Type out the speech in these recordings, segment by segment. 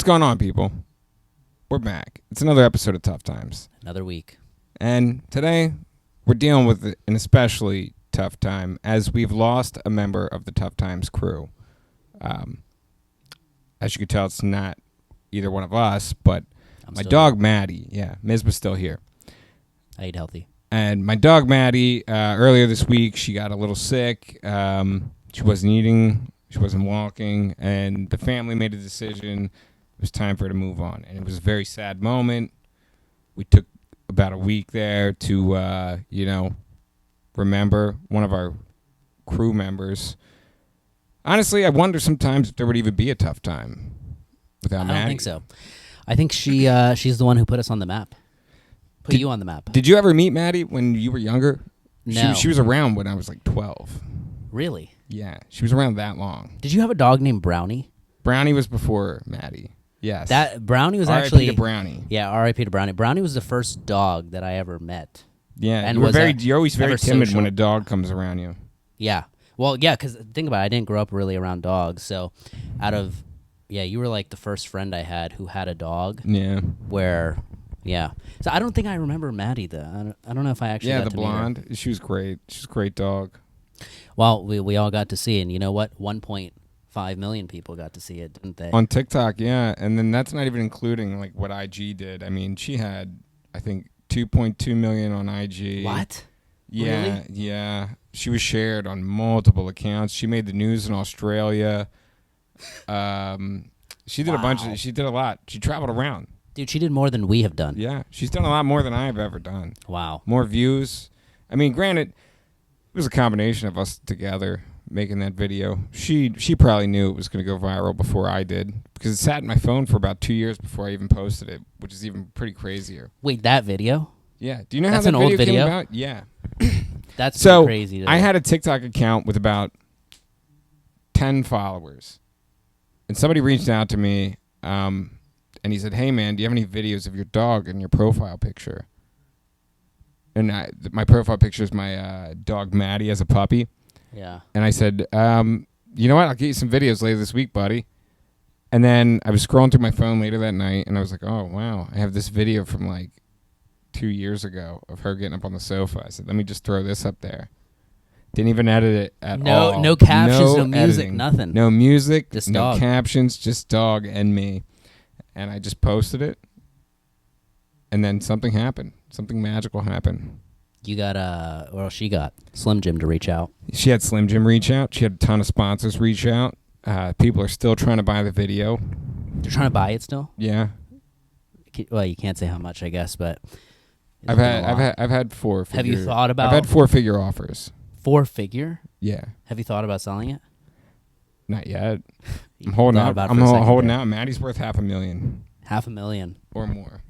going on, people? We're back. It's another episode of Tough Times. Another week. And today, we're dealing with an especially tough time as we've lost a member of the Tough Times crew. As you can tell, it's not either one of us, but my dog, here. Maddy. Yeah, Miz was still here. I ate healthy. And my dog, Maddy, earlier this week, she got a little sick. She wasn't eating. She wasn't walking. And the family made a decision. It was time for her to move on. And it was a very sad moment. We took about a week there to, remember one of our crew members. Honestly, I wonder sometimes if there would even be a tough time without Maddy. I don't think so. I think she's the one who put us on the map. Put you on the map. Did you ever meet Maddy when you were younger? No. She was around when I was like 12. Really? Yeah, she was around that long. Did you have a dog named Brownie? Brownie was before Maddy. Yes. That Brownie was R.I.P. actually to Brownie. Yeah, R.I.P. to Brownie. Brownie was the first dog that I ever met. Yeah, and you're always very timid social. when a dog comes around you. Yeah. Well, yeah, because think about it, I didn't grow up really around dogs, so you were like the first friend I had who had a dog. Yeah. So I don't think I remember Maddy though. I don't know if I actually got the to blonde. meet her. She was great. She's a great dog. Well, we all got to see it, and you know what? 1.5 million people got to see it, didn't they? On TikTok, yeah. And then that's not even including like what IG did. I mean, she had, I think, 2.2 million on IG. What? Yeah, really? Yeah. She was shared on multiple accounts. She made the news in Australia. She did she did a lot. She traveled around. Dude, she did more than we have done. Yeah, she's done a lot more than I've ever done. Wow. More views. I mean, granted, it was a combination of us together making that video. She probably knew it was going to go viral before I did because it sat in my phone for about 2 years before I even posted it, which is even pretty crazier. Wait, that video? Yeah. Do you know That's how an that old video video? came about? Yeah. That's so crazy. I had a TikTok account with about 10 followers, and somebody reached out to me, and he said, "Hey man, do you have any videos of your dog in your profile picture?" And my profile picture is my dog Maddy as a puppy. Yeah. And I said, you know what? I'll get you some videos later this week, buddy. And then I was scrolling through my phone later that night, and I was like, oh wow, I have this video from like 2 years ago of her getting up on the sofa. I said, let me just throw this up there. Didn't even edit it at all. No captions, no music, editing. Nothing. No music, just no dog. captions, just dog and me. And I just posted it. And then something happened. Something magical happened. You got, she got Slim Jim to reach out. She had Slim Jim reach out. She had a ton of sponsors reach out. People are still trying to buy the video. They're trying to buy it still? Yeah. Well, you can't say how much, I guess, but I've had 4-figure. Have you thought about? I've had 4-figure offers. 4-figure? Yeah. Have you thought about selling it? Not yet. I'm holding out. I'm holding out. Maddy's worth $500,000. $500,000 or more.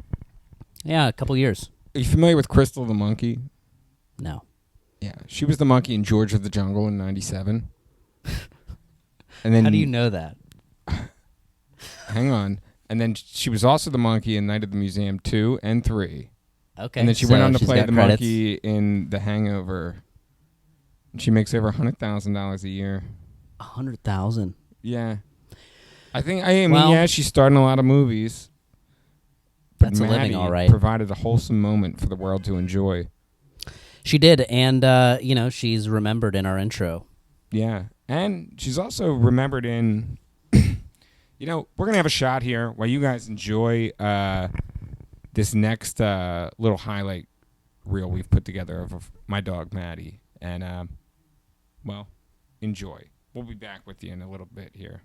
Yeah, a couple years. Are you familiar with Crystal the monkey? No. Yeah, she was the monkey in George of the Jungle in '97. And then how do you know that? Hang on. And then she was also the monkey in Night at the Museum 2 and 3. Okay. And then she went on to play the credits. monkey in The Hangover. And she makes over $100,000 a year. 100,000. Yeah. I mean, she's starting a lot of movies. But That's Maddy a living, all right. provided a wholesome moment for the world to enjoy. She did, and she's remembered in our intro. Yeah, and she's also remembered in. We're gonna have a shot here while you guys enjoy this next little highlight reel we've put together of my dog Maddy, and enjoy. We'll be back with you in a little bit here.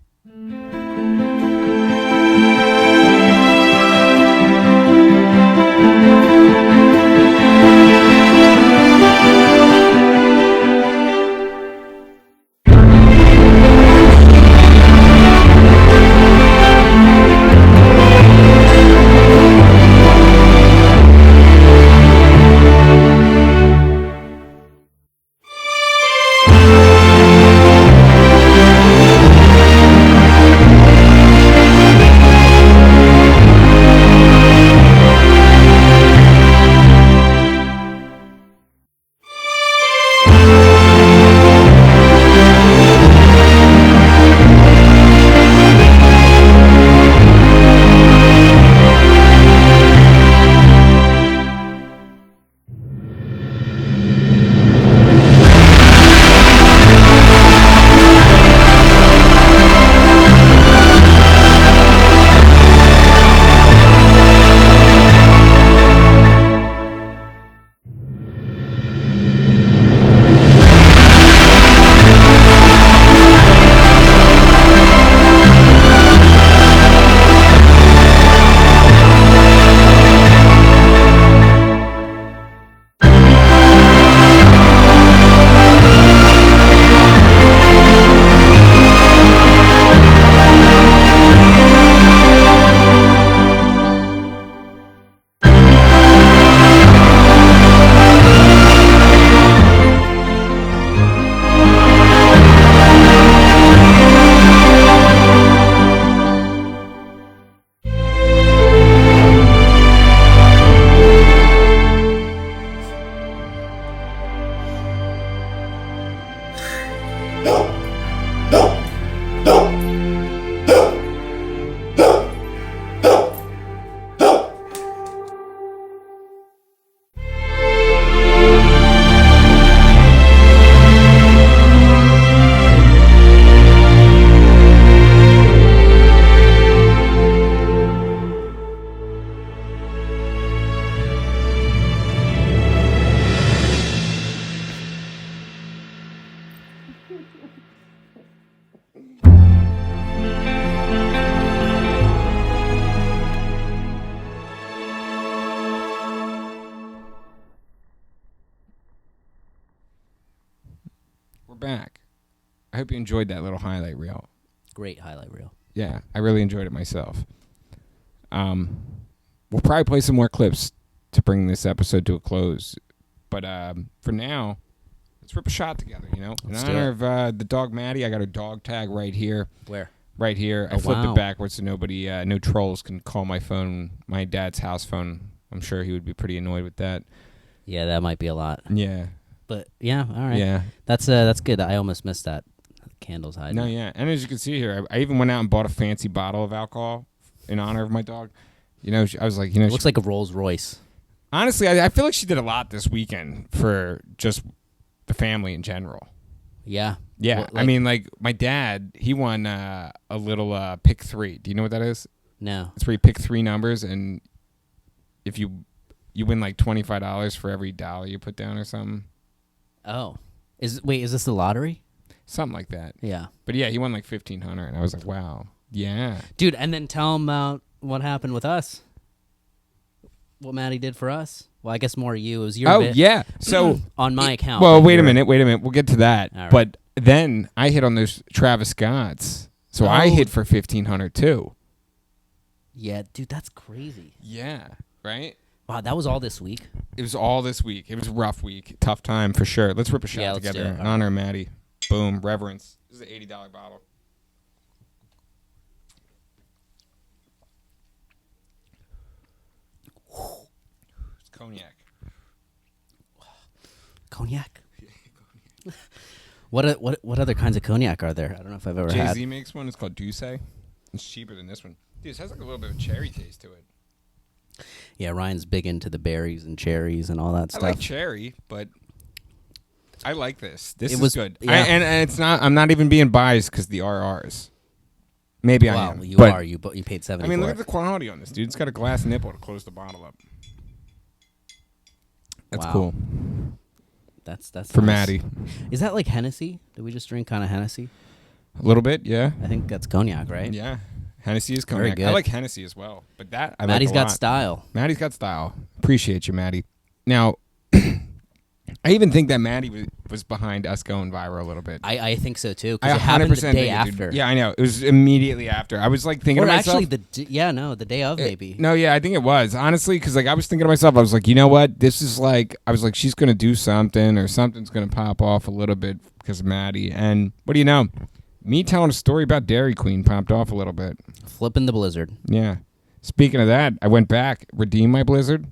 We're back. I hope you enjoyed that little highlight reel. Great highlight reel. Yeah, I really enjoyed it myself. We'll probably play some more clips to bring this episode to a close. But for now, let's rip a shot together, In honor of the dog Maddy, I got a dog tag right here. Where? Right here. I flipped it backwards so nobody, no trolls can call my phone, my dad's house phone. I'm sure he would be pretty annoyed with that. Yeah, that might be a lot. Yeah. But yeah, all right. Yeah. That's good. I almost missed that. Candles hiding. No, yeah. And as you can see here, I even went out and bought a fancy bottle of alcohol in honor of my dog. I was like, it looks like a Rolls Royce. Honestly, I feel like she did a lot this weekend for just the family in general. Yeah. Yeah. What, I mean, like, my dad, he won a little pick 3. Do you know what that is? No. It's where you pick 3 numbers, and if you win like $25 for every dollar you put down or something. Oh. Is this the lottery? Something like that. Yeah. But yeah, he won like $1,500, and I was like, wow. Yeah. Dude, and then tell him about what happened with us. What Maddy did for us. Well, I guess more you. It was your bit. Yeah. So on my account. Well, wait a minute. We'll get to that. Right. But then I hit on those Travis Scotts. So I hit for $1,500 too. Yeah, dude, that's crazy. Yeah. Right? Wow, that was all this week? It was all this week. It was a rough week. Tough time for sure. Let's rip a shot together in honor of Maddy. Boom. Reverence. This is an $80 bottle. It's cognac. Cognac? What other kinds of cognac are there? I don't know if I've ever had. Jay-Z makes one. It's called Douce. It's cheaper than this one. Dude, this has like a little bit of cherry taste to it. Yeah, Ryan's big into the berries and cherries and all that stuff. I like cherry, but I like this. This was good. Yeah. And it's not. I'm not even being biased because the RRs. Maybe I am. You are. You paid $70. I mean, look at the quality on this, dude. It's got a glass nipple to close the bottle up. That's cool. That's for nice. Maddy. Is that like Hennessy? Did we just drink kind of Hennessy? A little bit, yeah. I think that's cognac, right? Yeah. Hennessy is Very cognac. good. I like Hennessy as well, but that I Maddy's like a lot. got style. Maddy's got style. Appreciate you, Maddy. Now, I even think that Maddy was behind us going viral a little bit. I think so too. I Because it happened the 100% day think after. Yeah, I know. It was immediately after. I was like thinking Or to myself. actually, the day of maybe. No, yeah, I think it was honestly because like I was thinking to myself, I was like, you know what? This is like, I was like, she's gonna do something or something's gonna pop off a little bit because of Maddy. And what do you know? Me telling a story about Dairy Queen popped off a little bit. Flipping the blizzard. Yeah. Speaking of that, I went back, redeemed my Blizzard.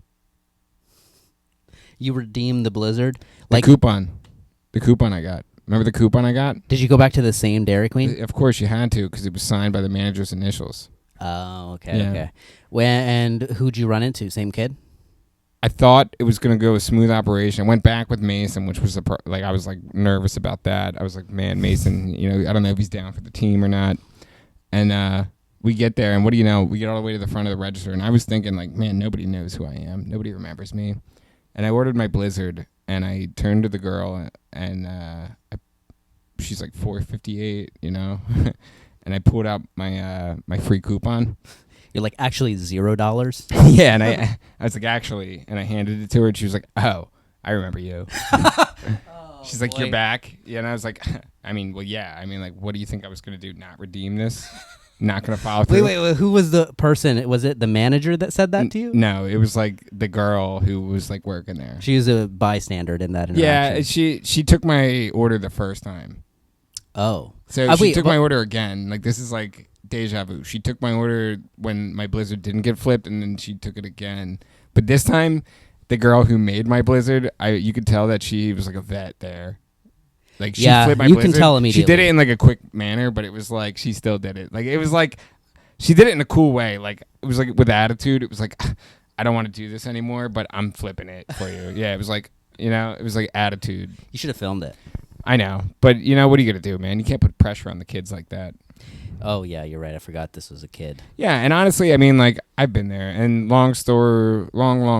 You redeemed the blizzard? The coupon. The coupon I got. Remember the coupon I got? Did you go back to the same Dairy Queen? Of course you had to because it was signed by the manager's initials. Oh, okay, Yeah. okay. And who'd you run into? Same kid? I thought it was going to go a smooth operation. I went back with Mason, which was I was like nervous about that. I was like, man, Mason, I don't know if he's down for the team or not. And we get there, and what do you know? We get all the way to the front of the register, and I was thinking like, man, nobody knows who I am. Nobody remembers me. And I ordered my Blizzard, and I turned to the girl, and she's like $4.58, and I pulled out my my free coupon. You're like, actually $0? Yeah, and I was like, actually, and I handed it to her, and she was like, oh, I remember you. She's like, you're back? Yeah, and I was like, I mean, well, yeah. I mean, like, what do you think I was going to do? Not redeem this? Not going to follow through? Wait, who was the person? Was it the manager that said that to you? No, it was like the girl who was like working there. She was a bystander in that interaction. Yeah, she took my order the first time. Oh. So she took my order again. Like, this is like deja vu. She took my order when my Blizzard didn't get flipped, and then she took it again. But this time, the girl who made my Blizzard, you could tell that she was like a vet there. Like she Yeah, flipped my you blizzard. can tell She immediately. did it in like a quick manner, but it was like she still did it. Like it was like she did it in a cool way. Like it was like with attitude. It was like I don't want to do this anymore, but I'm flipping it for you. Yeah, it was like it was like attitude. You should have filmed it. I know, but what are you gonna do, man? You can't put pressure on the kids like that. Oh yeah, you're right. I forgot this was a kid. Yeah, and honestly, I mean, like I've been there. And long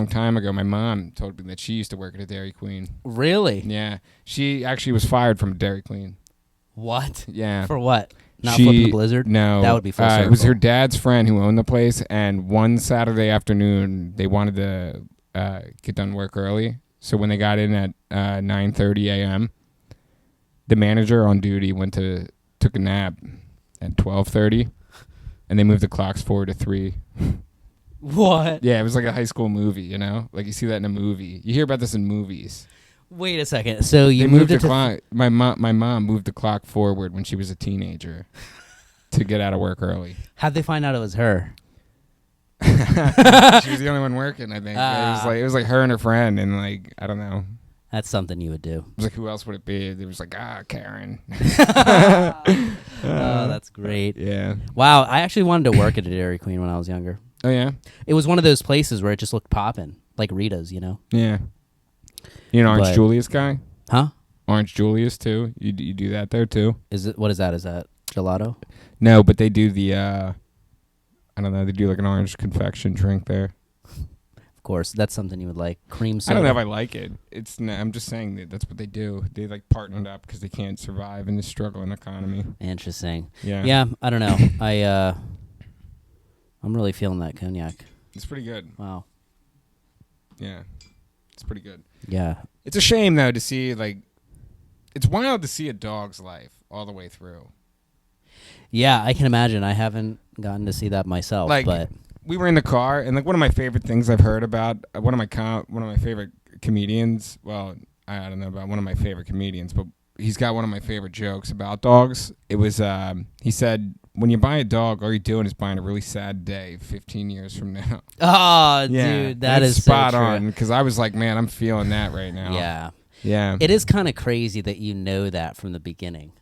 time ago, my mom told me that she used to work at a Dairy Queen. Really? Yeah, she actually was fired from a Dairy Queen. What? Yeah. For what? Not flipping the blizzard? No, That would be full circle. it was her dad's friend who owned the place, and one Saturday afternoon, they wanted to get done work early. So when they got in at 9:30 a.m., the manager on duty took a nap at 12:30, and they moved the clocks forward to 3. What? Yeah, it was like a high school movie, like you see that in a movie. You hear about this in movies. Wait a second. So you They moved the it to clock. My mom moved the clock forward when she was a teenager to get out of work early. How'd they find out it was her? She was the only one working, I think. It was like her and her friend, and like I don't know. That's something you would do. It was like, who else would it be? It was like, Karen. Oh, that's great. Yeah. Wow, I actually wanted to work at a Dairy Queen when I was younger. Oh yeah. It was one of those places where it just looked poppin', like Rita's, Yeah. You know, Orange Julius guy. Huh? Orange Julius too. You do that there too? What is that? Is that gelato? No, but they do the. I don't know. They do like an orange confection drink there. Of course, that's something you would like. Cream soda. I don't know if I like it. I'm just saying that's what they do. They like partnered up because they can't survive in this struggling economy. Interesting. Yeah. Yeah, I don't know. I'm really feeling that cognac. It's pretty good. Wow. Yeah. It's pretty good. Yeah. It's a shame though to see it's wild to see a dog's life all the way through. Yeah, I can imagine. I haven't gotten to see that myself, but we were in the car, and like one of my favorite things I've heard about one of my favorite comedians. Well, I don't know about one of my favorite comedians, but he's got one of my favorite jokes about dogs. It was he said, when you buy a dog, all you're doing is buying a really sad day 15 years from now. oh, Yeah, dude, that is spot so true. on, because I was like, man, I'm feeling that right now. Yeah. Yeah. It is kind of crazy that you know that from the beginning.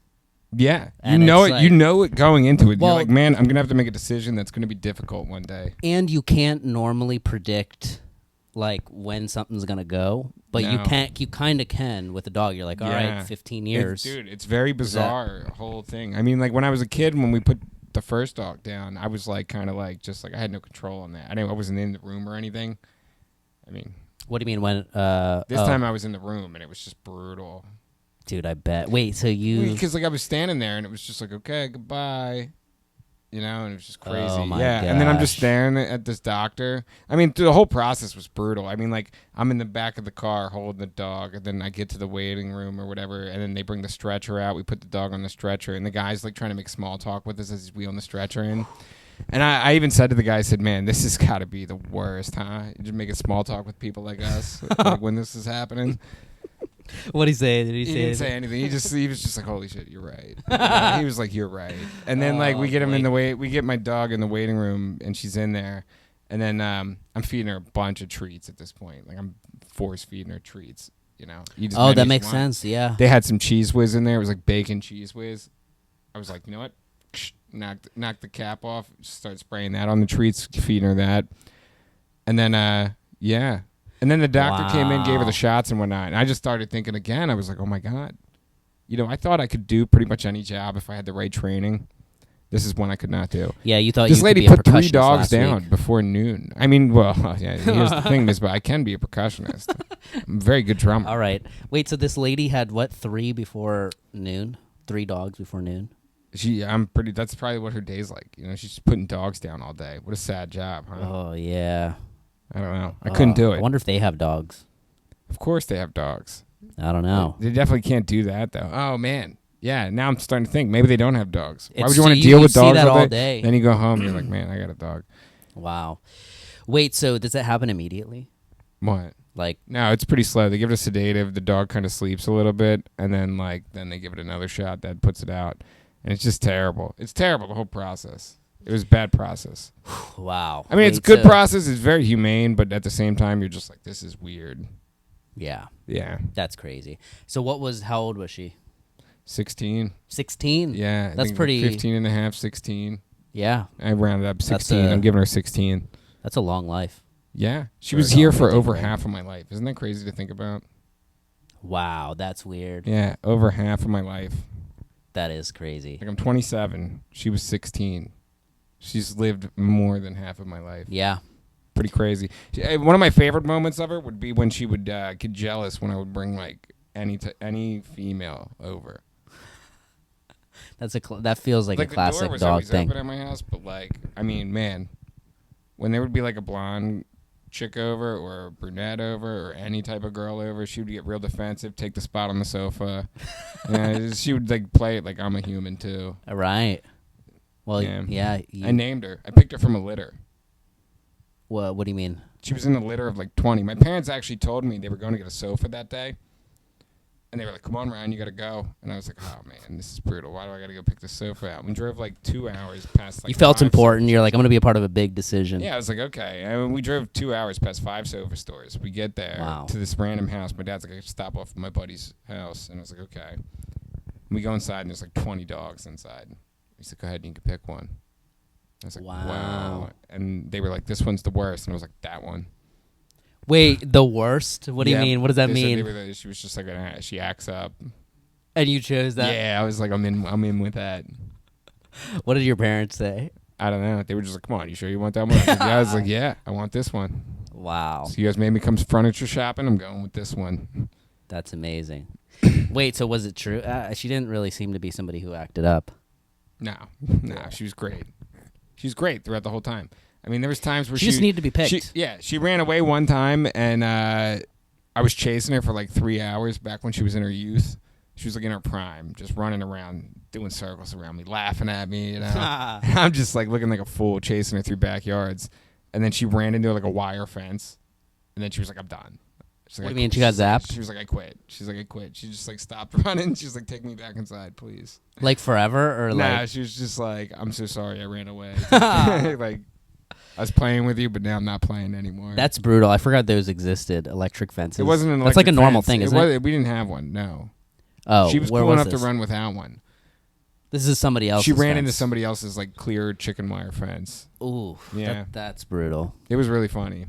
Yeah, And you know it's it. like- You know it going into it. Well- You're like, man, I'm gonna have to make a decision that's gonna be difficult one day. And you can't normally predict like when something's gonna go, but you No. can't. You kind of can with a dog. You're like, all Yeah. right, 15 years. Dude, it's very bizarre whole thing. I mean, like when I was a kid, when we put the first dog down, I was like, kind of like, just like I had no control on that. I wasn't in the room or anything. I mean, What do you mean when? this time I was in the room and it was just brutal. Dude, I bet. Wait, so you? Because like I was standing there and it was just like, okay, goodbye. And it was just crazy. Oh, my And then I'm just gosh. staring at this doctor. I mean, the whole process was brutal. I mean, like, I'm in the back of the car holding the dog, and then I get to the waiting room or whatever, and then they bring the stretcher out. We put the dog on the stretcher, and the guy's, like, trying to make small talk with us as he's wheeling the stretcher in. And I even said to the guy, I said, man, this has got to be the worst, huh? You just making small talk with people like us like when this is happening. What did he say? Did He he didn't say? say anything. He was just like, "Holy shit, you're right." He was like, "You're right." And then like we get him in the we get my dog in the waiting room, and she's in there, and then I'm feeding her a bunch of treats at this point. Like I'm force feeding her treats. You just Oh, many that as you makes want. sense. Yeah. They had some cheese whiz in there. It was like bacon cheese whiz. I was like, you know what? Knock the cap off. Start spraying that on the treats, feeding her that, and then yeah. And then the doctor came in, gave her the shots and whatnot. And I just started thinking again. I was like, oh, my God. I thought I could do pretty much any job if I had the right training. This is one I could not do. Yeah, you thought This you lady could be a put 3 percussionist dogs last down week. before noon. I mean, well, yeah, here's the thing, Miss, but I can be a percussionist. I'm a very good drummer. All right. Wait, so this lady had what, 3 before noon? 3 dogs before noon? That's probably what her day's like. She's just putting dogs down all day. What a sad job, huh? Oh, yeah. I don't know. I couldn't do it. I wonder if they have dogs. Of course they have dogs. I don't know. They definitely can't do that, though. Oh, man. Yeah, now I'm starting to think maybe they don't have dogs. Why It's would you want to so deal you with see dogs that all day? day. Then you go home, you're like, man, I got a dog. Wow. Wait, so does that happen immediately? What? Like, No, it's pretty slow. They give it a sedative. The dog kind of sleeps a little bit, and then they give it another shot that puts it out, and it's just terrible. It's terrible, the whole process. It was a bad process. wow. I mean, it's a good process. It's very humane, but at the same time, you're just like, this is weird. Yeah, Yeah. that's crazy. So how old was she? 16. 16. Yeah. I That's think pretty. 15 and a half, 16. Yeah, I rounded up 16. I'm giving her 16. that's a long life. Yeah. She For was a here dog, for I think, over right? half of my life. Isn't that crazy to think about? Wow, that's weird. Yeah. Over half of my life. That is crazy. Like I'm 27. She was 16. She's lived more than half of my life. Yeah. Pretty crazy. One of my favorite moments of her would be when she would get jealous when I would bring like any female over. That feels like a the door classic was dog always thing. open at my house, but like, I mean, man, when there would be like a blonde chick over or a brunette over or any type of girl over, she would get real defensive, take the spot on the sofa. She would like play it like I'm a human too. All right. Well, Yeah. yeah. I named her. I picked her from a litter. What do you mean? She was in a litter of like 20. My parents actually told me they were going to get a sofa that day. And they were like, come on, Ryan, you got to go. And I was like, oh, man, this is brutal. Why do I got to go pick the sofa out? We drove like 2 hours past like You felt 5 important. sofas. You're like, I'm going to be a part of a big decision. Yeah, I was like, okay. And we drove 2 hours past 5 sofa stores. We get there to this random house. My dad's like, I have to stop off at my buddy's house. And I was like, okay. We go inside, and there's like 20 dogs inside. He's like, go ahead, you can pick one. I was like, wow. And they were like, this one's the worst. And I was like, that one. Wait, the worst? What do you mean? What does that mean? She was just like, she acts up. And you chose that? Yeah, I was like, I'm in with that. What did your parents say? I don't know. They were just like, come on, you sure you want that one? I was like, yeah, I want this one. Wow. So you guys made me come furniture shopping. I'm going with this one. That's amazing. Wait, so was it true? She didn't really seem to be somebody who acted up. No, she was great. She was great throughout the whole time. I mean, there was times where she just needed to be picked. She ran away one time, and I was chasing her for like 3 hours back when she was in her youth. She was like in her prime, just running around, doing circles around me, laughing at me. You know, and I'm just like looking like a fool chasing her through backyards. And then she ran into like a wire fence, and then she was like, "I'm done." Like, what do you mean? She got zapped? She was like, "I quit." She's like, "I quit." She just like stopped running. She's like, "Take me back inside, please." Like forever, or nah, like? she was just like, "I'm so sorry, I ran away." Like, I was playing with you, but now I'm not playing anymore. That's brutal. I forgot those existed. Electric fences. It wasn't an That's electric like a normal fence. thing, isn't it? We didn't have one. No. Oh, she was where cool was enough this? to run without one. This is somebody else's. She ran fence. into somebody else's like clear chicken wire fence. Ooh, Yeah. that's brutal. It was really funny.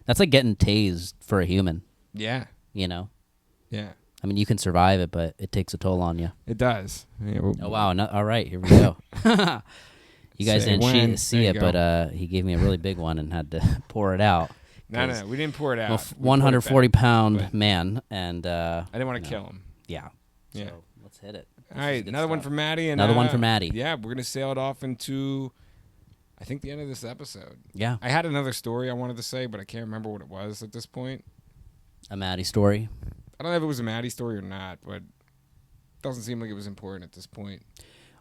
That's like getting tased for a human. Yeah. You know. Yeah. I mean, you can survive it, but it takes a toll on you. It does. Yeah, Oh wow! All right, here we go. You guys Say when. didn't see There it, you but he gave me a really big one and had to pour it out. No, we didn't pour it out. A We poured it 140-pound back, man, and I didn't want to kill him. Yeah. Yeah. So let's hit it. All right, another one from Maddy. And, Another one from Maddy. Yeah, we're gonna sail it off into, I think, the end of this episode. Yeah. I had another story I wanted to say, but I can't remember what it was at this point. A Maddy story. I don't know if it was a Maddy story or not, but it doesn't seem like it was important at this point.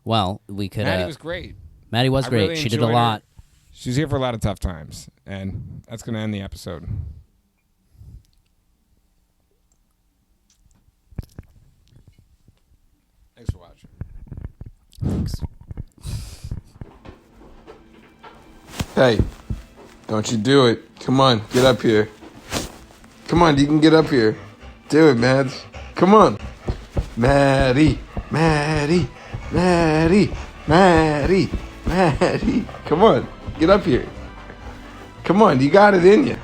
Well, we could. Maddy was great. Maddy was I great. really She did a enjoyed lot. her. She was here for a lot of tough times, and that's going to end the episode. Thanks for watching. Thanks. Hey, don't you do it. Come on, get up here. Come on, you can get up here. Do it, Mads. Come on. Maddy, Maddy, Maddy, Maddy, Maddy. Come on, get up here. Come on, you got it in you.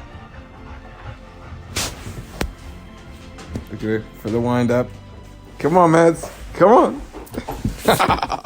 Okay, for the wind up. Come on, Mads. Come on.